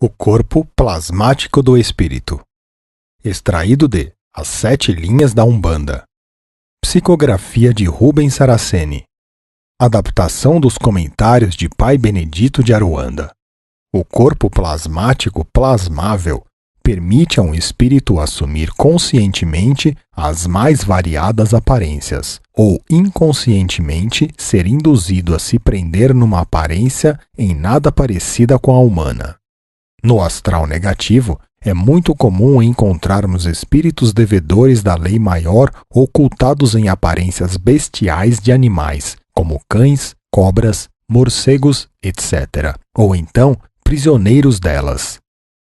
O corpo plasmático do espírito. Extraído de As 7 Linhas da Umbanda. Psicografia de Rubens Saraceni. Adaptação dos comentários de Pai Benedito de Aruanda. O corpo plasmático plasmável permite a um espírito assumir conscientemente as mais variadas aparências, ou inconscientemente ser induzido a se prender numa aparência em nada parecida com a humana. No astral negativo, é muito comum encontrarmos espíritos devedores da lei maior ocultados em aparências bestiais de animais, como cães, cobras, morcegos, etc., ou então prisioneiros delas.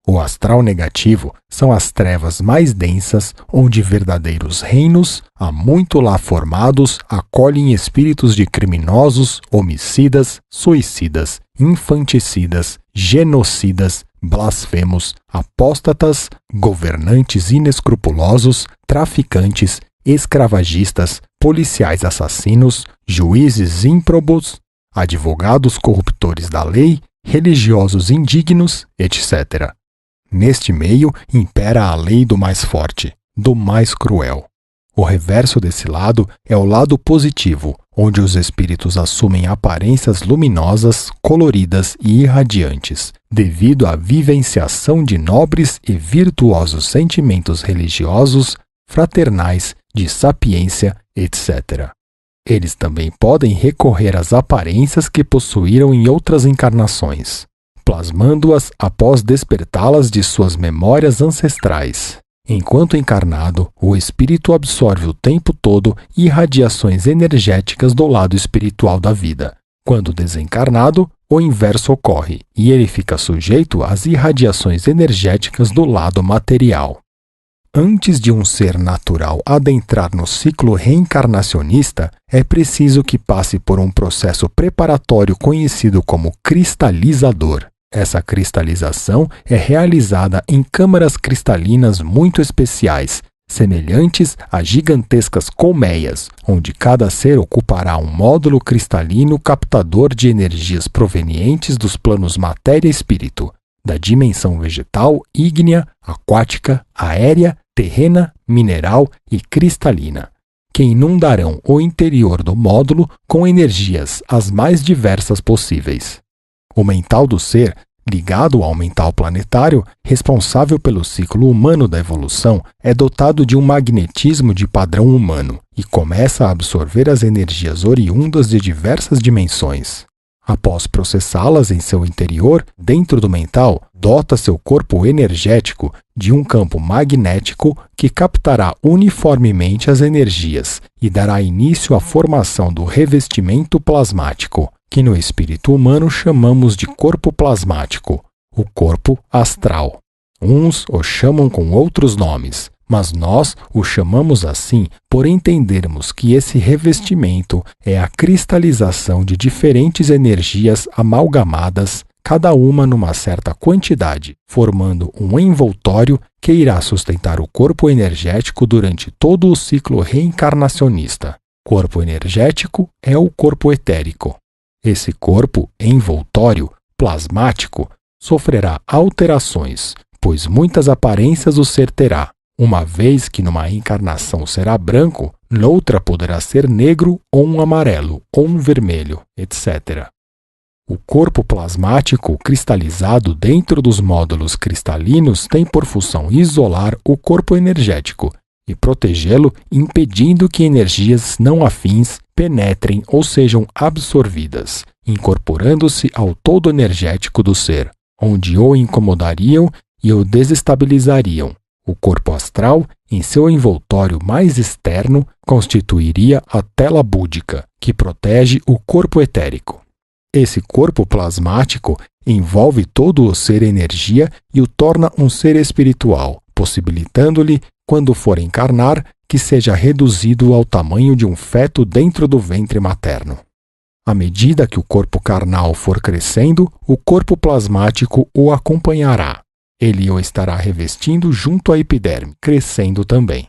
O astral negativo são as trevas mais densas, onde verdadeiros reinos, há muito lá formados, acolhem espíritos de criminosos, homicidas, suicidas, infanticidas, genocidas, blasfemos, apóstatas, governantes inescrupulosos, traficantes, escravagistas, policiais assassinos, juízes ímprobos, advogados corruptores da lei, religiosos indignos, etc. Neste meio impera a lei do mais forte, do mais cruel. O reverso desse lado é o lado positivo, onde os espíritos assumem aparências luminosas, coloridas e irradiantes, devido à vivenciação de nobres e virtuosos sentimentos religiosos, fraternais, de sapiência, etc. Eles também podem recorrer às aparências que possuíram em outras encarnações, plasmando-as após despertá-las de suas memórias ancestrais. Enquanto encarnado, o espírito absorve o tempo todo irradiações energéticas do lado espiritual da vida. Quando desencarnado, o inverso ocorre e ele fica sujeito às irradiações energéticas do lado material. Antes de um ser natural adentrar no ciclo reencarnacionista, é preciso que passe por um processo preparatório conhecido como cristalizador. Essa cristalização é realizada em câmaras cristalinas muito especiais, semelhantes a gigantescas colmeias, onde cada ser ocupará um módulo cristalino captador de energias provenientes dos planos matéria-espírito, da dimensão vegetal, ígnea, aquática, aérea, terrena, mineral e cristalina, que inundarão o interior do módulo com energias as mais diversas possíveis. O mental do ser, ligado ao mental planetário, responsável pelo ciclo humano da evolução, é dotado de um magnetismo de padrão humano e começa a absorver as energias oriundas de diversas dimensões. Após processá-las em seu interior, dentro do mental, dota seu corpo energético de um campo magnético que captará uniformemente as energias e dará início à formação do revestimento plasmático, que no espírito humano chamamos de corpo plasmático, o corpo astral. Uns o chamam com outros nomes, mas nós o chamamos assim por entendermos que esse revestimento é a cristalização de diferentes energias amalgamadas, cada uma numa certa quantidade, formando um envoltório que irá sustentar o corpo energético durante todo o ciclo reencarnacionista. Corpo energético é o corpo etérico. Esse corpo envoltório, plasmático, sofrerá alterações, pois muitas aparências o ser terá, uma vez que numa encarnação será branco, noutra poderá ser negro ou um amarelo, ou um vermelho, etc. O corpo plasmático cristalizado dentro dos módulos cristalinos tem por função isolar o corpo energético e protegê-lo, impedindo que energias não afins penetrem ou sejam absorvidas, incorporando-se ao todo energético do ser, onde o incomodariam e o desestabilizariam. O corpo astral, em seu envoltório mais externo, constituiria a tela búdica, que protege o corpo etérico. Esse corpo plasmático envolve todo o ser energia e o torna um ser espiritual, possibilitando-lhe, quando for encarnar, que seja reduzido ao tamanho de um feto dentro do ventre materno. À medida que o corpo carnal for crescendo, o corpo plasmático o acompanhará. Ele o estará revestindo junto à epiderme, crescendo também.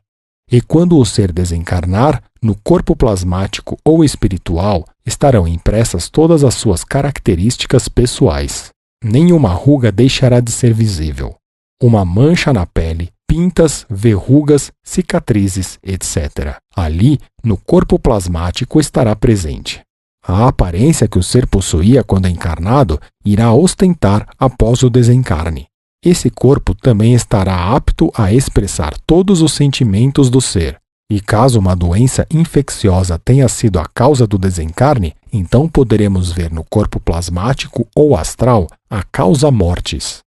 E quando o ser desencarnar, no corpo plasmático ou espiritual estarão impressas todas as suas características pessoais. Nenhuma ruga deixará de ser visível. Uma mancha na pele, pintas, verrugas, cicatrizes, etc. Ali, no corpo plasmático, estará presente. A aparência que o ser possuía quando encarnado irá ostentar após o desencarne. Esse corpo também estará apto a expressar todos os sentimentos do ser. E caso uma doença infecciosa tenha sido a causa do desencarne, então poderemos ver no corpo plasmático ou astral a causa mortis.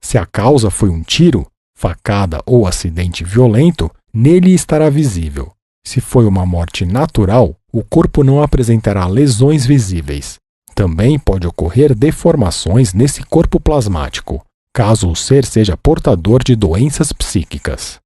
Se a causa foi um tiro, facada ou acidente violento, nele estará visível. Se foi uma morte natural, o corpo não apresentará lesões visíveis. Também pode ocorrer deformações nesse corpo plasmático, caso o ser seja portador de doenças psíquicas.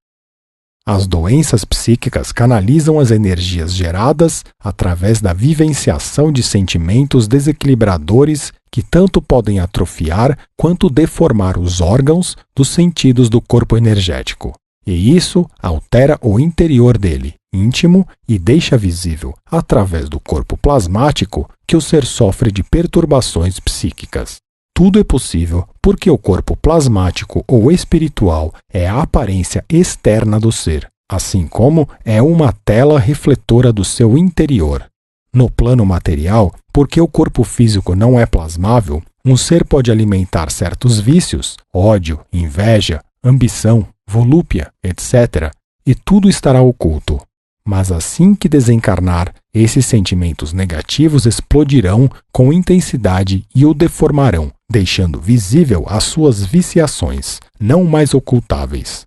As doenças psíquicas canalizam as energias geradas através da vivenciação de sentimentos desequilibradores que tanto podem atrofiar quanto deformar os órgãos dos sentidos do corpo energético. E isso altera o interior dele, íntimo, e deixa visível, através do corpo plasmático, que o ser sofre de perturbações psíquicas. Tudo é possível porque o corpo plasmático ou espiritual é a aparência externa do ser, assim como é uma tela refletora do seu interior. No plano material, porque o corpo físico não é plasmável, um ser pode alimentar certos vícios, ódio, inveja, ambição, volúpia, etc., e tudo estará oculto. Mas assim que desencarnar, esses sentimentos negativos explodirão com intensidade e o deformarão, deixando visível as suas viciações, não mais ocultáveis.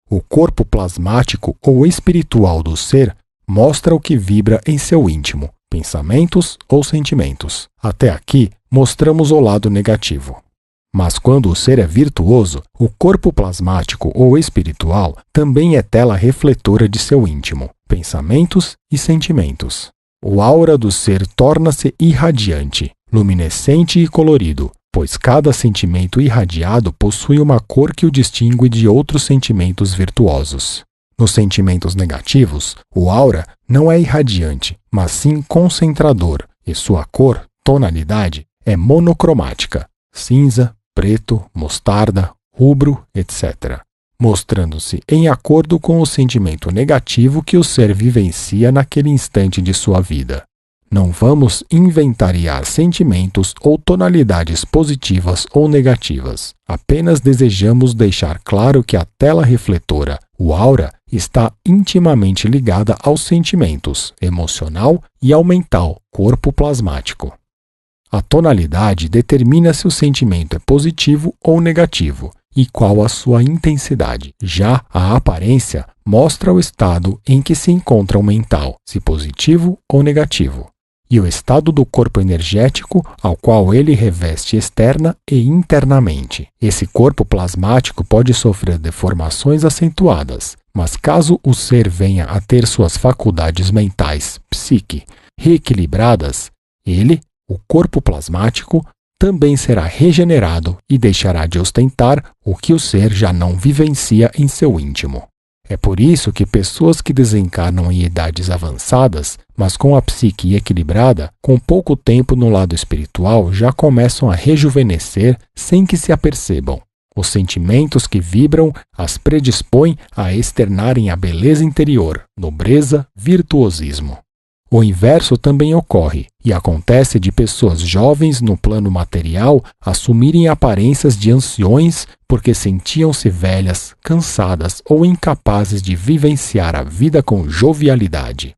O corpo plasmático ou espiritual do ser mostra o que vibra em seu íntimo, pensamentos ou sentimentos. Até aqui, mostramos o lado negativo. Mas quando o ser é virtuoso, o corpo plasmático ou espiritual também é tela refletora de seu íntimo, pensamentos e sentimentos. O aura do ser torna-se irradiante, luminescente e colorido, pois cada sentimento irradiado possui uma cor que o distingue de outros sentimentos virtuosos. Nos sentimentos negativos, o aura não é irradiante, mas sim concentrador, e sua cor, tonalidade, é monocromática, cinza, preto, mostarda, rubro, etc., mostrando-se em acordo com o sentimento negativo que o ser vivencia naquele instante de sua vida. Não vamos inventariar sentimentos ou tonalidades positivas ou negativas. Apenas desejamos deixar claro que a tela refletora, o aura, está intimamente ligada aos sentimentos, emocional e ao mental, corpo plasmático. A tonalidade determina se o sentimento é positivo ou negativo e qual a sua intensidade. Já a aparência mostra o estado em que se encontra o mental, se positivo ou negativo, e o estado do corpo energético ao qual ele reveste externa e internamente. Esse corpo plasmático pode sofrer deformações acentuadas, mas caso o ser venha a ter suas faculdades mentais, psique, reequilibradas, ele, o corpo plasmático, também será regenerado e deixará de ostentar o que o ser já não vivencia em seu íntimo. É por isso que pessoas que desencarnam em idades avançadas, mas com a psique equilibrada, com pouco tempo no lado espiritual, já começam a rejuvenescer sem que se apercebam. Os sentimentos que vibram as predispõem a externarem a beleza interior, nobreza, virtuosismo. O inverso também ocorre, e acontece de pessoas jovens no plano material assumirem aparências de anciões porque sentiam-se velhas, cansadas ou incapazes de vivenciar a vida com jovialidade.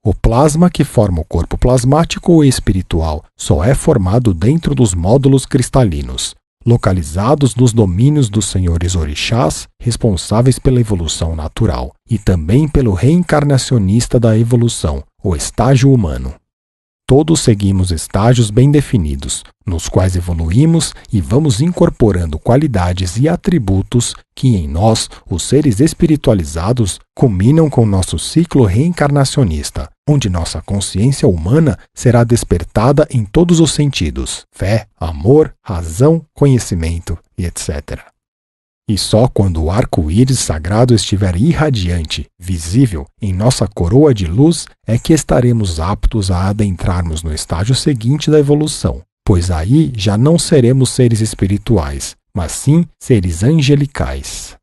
O plasma que forma o corpo plasmático ou espiritual só é formado dentro dos módulos cristalinos, localizados nos domínios dos senhores orixás, responsáveis pela evolução natural, e também pelo reencarnacionista da evolução, o estágio humano. Todos seguimos estágios bem definidos, nos quais evoluímos e vamos incorporando qualidades e atributos que em nós, os seres espiritualizados, culminam com nosso ciclo reencarnacionista, onde nossa consciência humana será despertada em todos os sentidos: fé, amor, razão, conhecimento e etc. E só quando o arco-íris sagrado estiver irradiante, visível, em nossa coroa de luz, é que estaremos aptos a adentrarmos no estágio seguinte da evolução, pois aí já não seremos seres espirituais, mas sim seres angelicais.